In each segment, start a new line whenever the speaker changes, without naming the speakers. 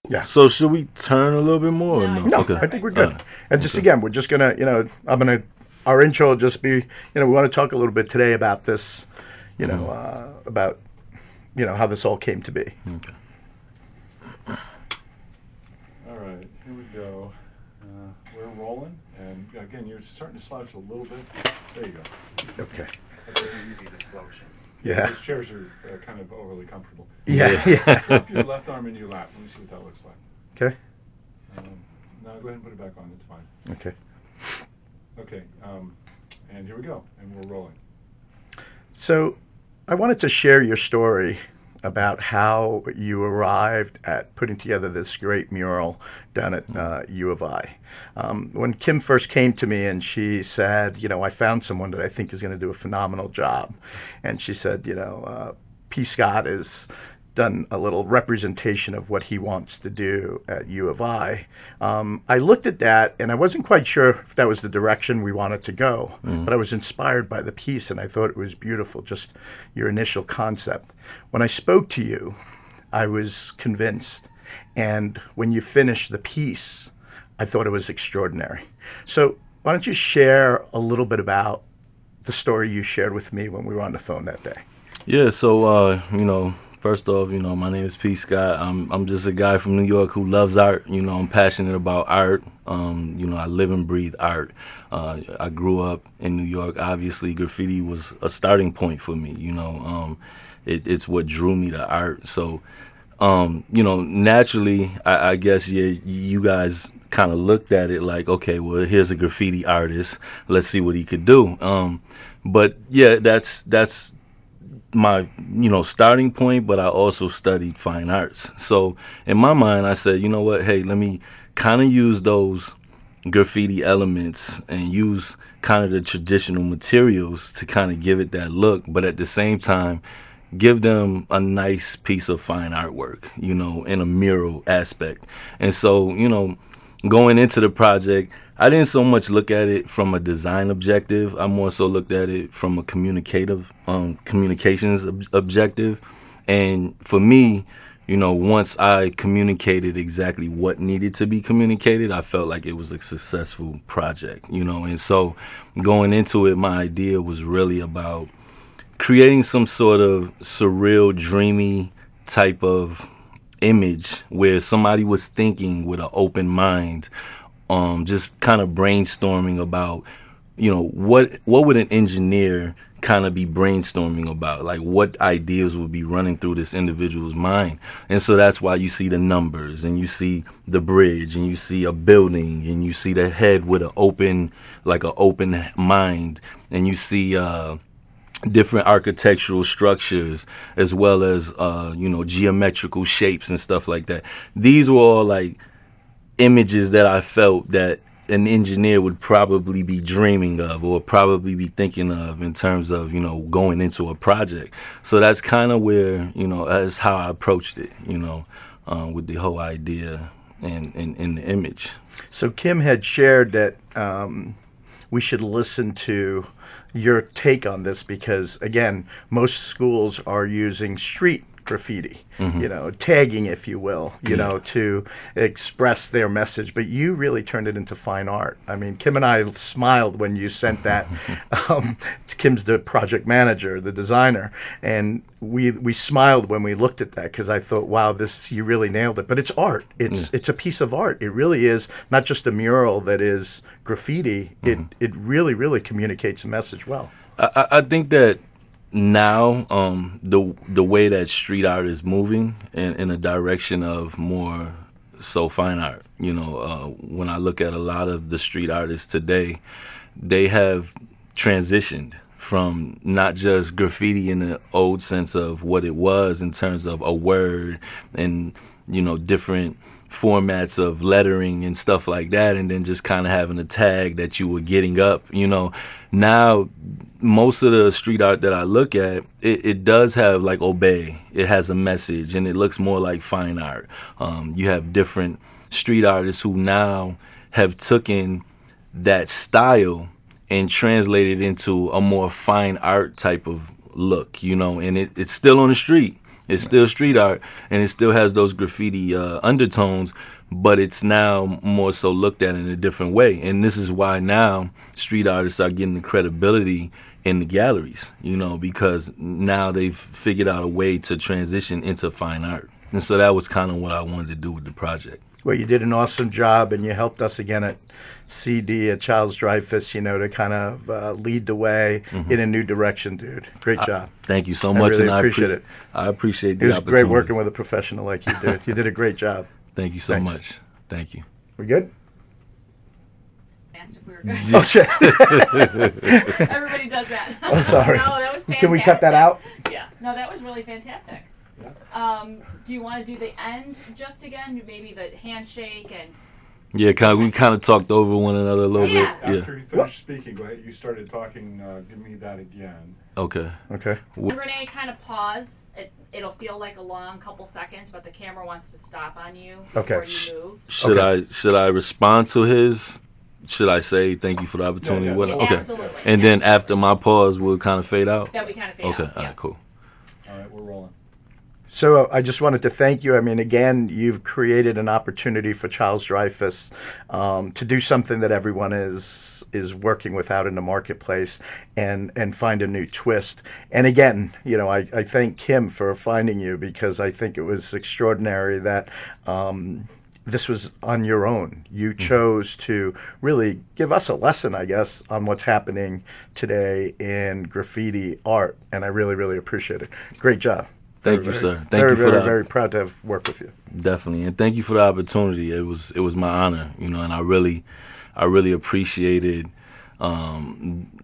Yeah.
So should we turn a little bit more or
No, I
no?
think
No,
it's
Okay.
I think we're
perfect.
All
good.
right.
And just
Okay.
again, we're just gonna, our intro will just be, we want to talk a little bit today about this, about, how this all came to be.
Okay.
All right, here we go. We're rolling, and again, you're starting to slouch a little bit. There you go.
Okay.
That's very easy to slouch.
Yeah.
Those chairs are kind of overly comfortable.
Yeah.
Yeah.
Yeah.
Drop your left arm in your lap. Let me see what that looks like.
Okay.
Um, now go ahead and put it back on. It's fine.
Okay.
Okay, and here we go, and we're rolling.
So I wanted to share your story about how you arrived at putting together this great mural down at U of I. When Kim first came to me and she said, I found someone that I think is going to do a phenomenal job. And she said, P. Scott is done a little representation of what he wants to do at U of I. I looked at that and I wasn't quite sure if that was the direction we wanted to go, but I was inspired by the piece and I thought it was beautiful, just your initial concept. When I spoke to you, I was convinced. And when you finished the piece, I thought it was extraordinary. So why don't you share a little bit about the story you shared with me when we were on the phone that day?
Yeah, so first off, my name is P. Scott. I'm just a guy from New York who loves art. I'm passionate about art. I live and breathe art. I grew up in New York. Obviously, graffiti was a starting point for me. It's what drew me to art. So, naturally, I guess you guys kind of looked at it like, okay, well, here's a graffiti artist. Let's see what he could do. But yeah, that's my starting point, but I also studied fine arts. So in my mind I said, you know what, hey, let me kind of use those graffiti elements and use kind of the traditional materials to kind of give it that look, but at the same time give them a nice piece of fine artwork, in a mural aspect. And so, going into the project, I didn't so much look at it from a design objective. I more so looked at it from a communications objective. And for me, once I communicated exactly what needed to be communicated, I felt like it was a successful project, And so going into it, my idea was really about creating some sort of surreal, dreamy type of image where somebody was thinking with an open mind, just kind of brainstorming about, what would an engineer kind of be brainstorming about, like what ideas would be running through this individual's mind. And so that's why you see the numbers and you see the bridge and you see a building and you see the head with an open mind, and you see different architectural structures as well as geometrical shapes and stuff like that. These were all like images that I felt that an engineer would probably be dreaming of or probably be thinking of in terms of going into a project. So that's kind of where that's how I approached it, with the whole idea and the image.
So Kim had shared that we should listen to your take on this because, again, most schools are using street graffiti, tagging, if you will,
Yeah.
to express their message. But you really turned it into fine art. I mean, Kim and I smiled when you sent that. Kim's the project manager, the designer, and we smiled when we looked at that because I thought, wow, this you really nailed it. But it's art. It's a piece of art. It really is not just a mural that is graffiti. It really communicates a message well.
I think that now the way that street art is moving in a direction of more so fine art. When I look at a lot of the street artists today, they have transitioned from not just graffiti in the old sense of what it was in terms of a word and different formats of lettering and stuff like that, and then just kind of having a tag that you were getting up. Now most of the street art that I look at, it does have like obey. It has a message, and it looks more like fine art. You have different street artists who now have taken that style and translated into a more fine art type of look, and it's still on the street. It's still street art, and it still has those graffiti undertones, but it's now more so looked at in a different way. And this is why now street artists are getting the credibility in the galleries, because now they've figured out a way to transition into fine art. And so that was kind of what I wanted to do with the project.
Well, you did an awesome job, and you helped us again at CD at Charles Dreyfus, to kind of lead the way in a new direction, dude. Great job.
Thank you so
I
much,
really
and
appreciate it.
I appreciate the
It was
opportunity.
great working with a professional like you did. You did a great job.
Thank you so
Thanks.
much. Thank you.
We good?
Asked if we were good.
Oh, shit.
Everybody does that.
I'm sorry.
No, that was fantastic.
Can we cut that out?
Yeah. No, that was really fantastic.
Yeah.
Do you want to do the end just again? Maybe the handshake and.
Yeah, we kind of talked over one another a little
Yeah.
bit.
After he finished speaking, go ahead. You started talking. Give me that again.
Okay.
Okay.
And Renee, kind of pause. It'll feel like a long couple seconds, but the camera wants to stop on you
Okay.
before you move.
Should I respond to his? Should I say thank you for the opportunity?
Yeah,
What?
yeah.
Okay.
Absolutely.
And then after my pause, we'll kind of fade out.
That we kind of fade
Okay.
out.
All
Yeah.
right. Cool.
All right, we're rolling.
So I just wanted to thank you. I mean, again, you've created an opportunity for Charles Dreyfus to do something that everyone is working with out in the marketplace and find a new twist. And again, I thank him for finding you, because I think it was extraordinary that this was on your own. You chose to really give us a lesson, I guess, on what's happening today in graffiti art. And I really, really appreciate it. Great job.
Thank you,
Very,
sir. Thank
very,
you for
very,
that.
very proud to have worked with you.
Definitely, and thank you for the opportunity. It was my honor, and I really appreciated.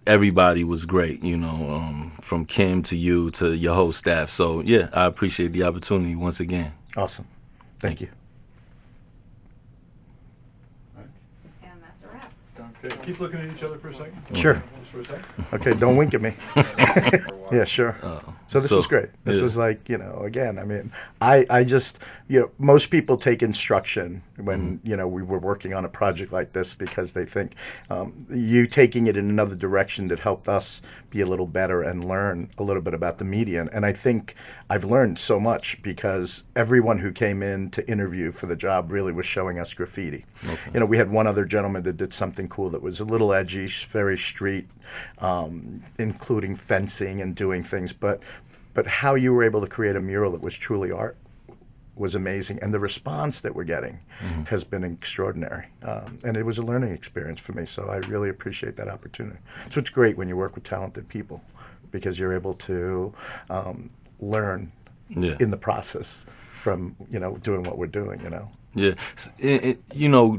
Everybody was great, from Kim to you to your whole staff. So yeah, I appreciate the opportunity once again.
Awesome. Thank you.
And that's a wrap.
Okay, keep looking at each other for a second.
Sure.
Just for a second.
Okay, don't wink at me. Yeah, sure. So this
so,
was great. This
yeah.
was like, again, I mean, I just, most people take instruction when, we were working on a project like this, because they think you taking it in another direction that helped us be a little better and learn a little bit about the medium. And I think I've learned so much, because everyone who came in to interview for the job really was showing us graffiti.
Okay.
We had one other gentleman that did something cool that was a little edgy, very street, including fencing and doing things, but how you were able to create a mural that was truly art was amazing, and the response that we're getting has been extraordinary, and it was a learning experience for me, so I really appreciate that opportunity. So it's great when you work with talented people, because you're able to learn in the process from doing what we're doing.
Yeah,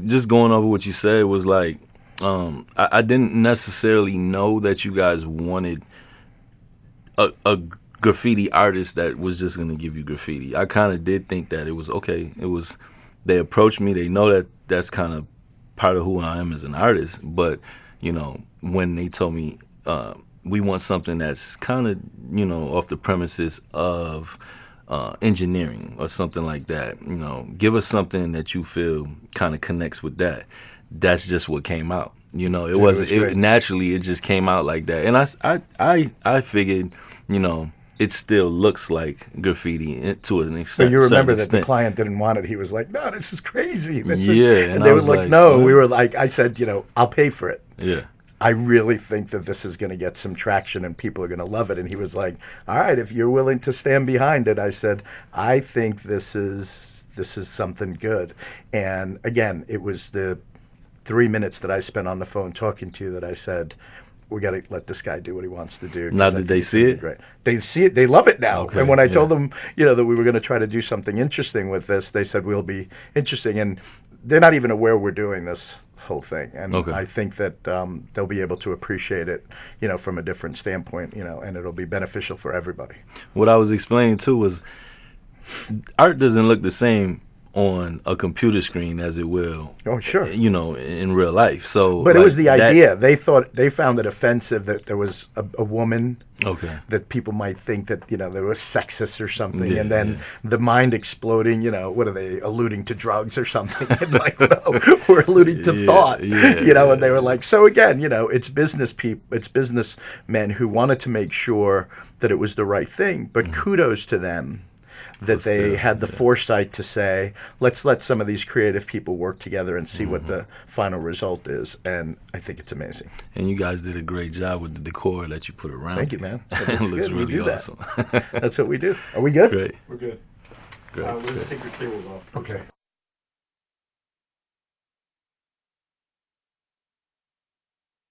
just going over what you said was like, I didn't necessarily know that you guys wanted a graffiti artist that was just gonna give you graffiti. I kind of did think that it was okay. They approached me. They know that that's kind of part of who I am as an artist. But when they told me we want something that's kind of off the premises of engineering or something like that, give us something that you feel kind of connects with that. That's just what came out. It wasn't. Naturally, it just came out like that. And I figured, it still looks like graffiti to an extent.
So you remember that the
extent.
client didn't want it. He was like, "No, this is crazy."
Yeah,
and they
I
were
was
like,
like,
"No."
what?
We were like, I said, "I'll pay for it.
Yeah.
I really think that this is going to get some traction and people are going to love it." And he was like, "All right, if you're willing to stand behind it." I said, "I think this is something good." And again, it was the 3 minutes that I spent on the phone talking to you that I said, we got to let this guy do what he wants to do.
Now,
'cause I
did
think
they
it's
see
gonna be
it?
Great. They see it. They love it now.
Okay,
And when I
yeah.
told them, that we were going to try to do something interesting with this, they said, we'll be interesting. And they're not even aware we're doing this whole thing. And
Okay.
I think that they'll be able to appreciate it, from a different standpoint, and it'll be beneficial for everybody.
What I was explaining too was art doesn't look the same on a computer screen as it will,
Oh, sure.
in real life. So,
But it
like,
was the
that-
idea. They found it offensive that there was a woman,
Okay.
that people might think that they were sexist or something,
Yeah,
and then
yeah.
the mind exploding. What are they alluding to, drugs or something? And like, no, we're alluding to
Yeah,
thought.
yeah,
And they were like, so again, it's it's businessmen who wanted to make sure that it was the right thing. But kudos to them that they
Still,
had the
yeah.
foresight to say, let's let some of these creative people work together and see what the final result is. And I think it's amazing.
And you guys did a great job with the decor that you put around
Thank you,
it.
man. It
It
looks
looks
good. We
really
do that.
awesome.
That's what we do. Are we good?
Great.
We're good.
Great.
Let's take your cables off.
Okay.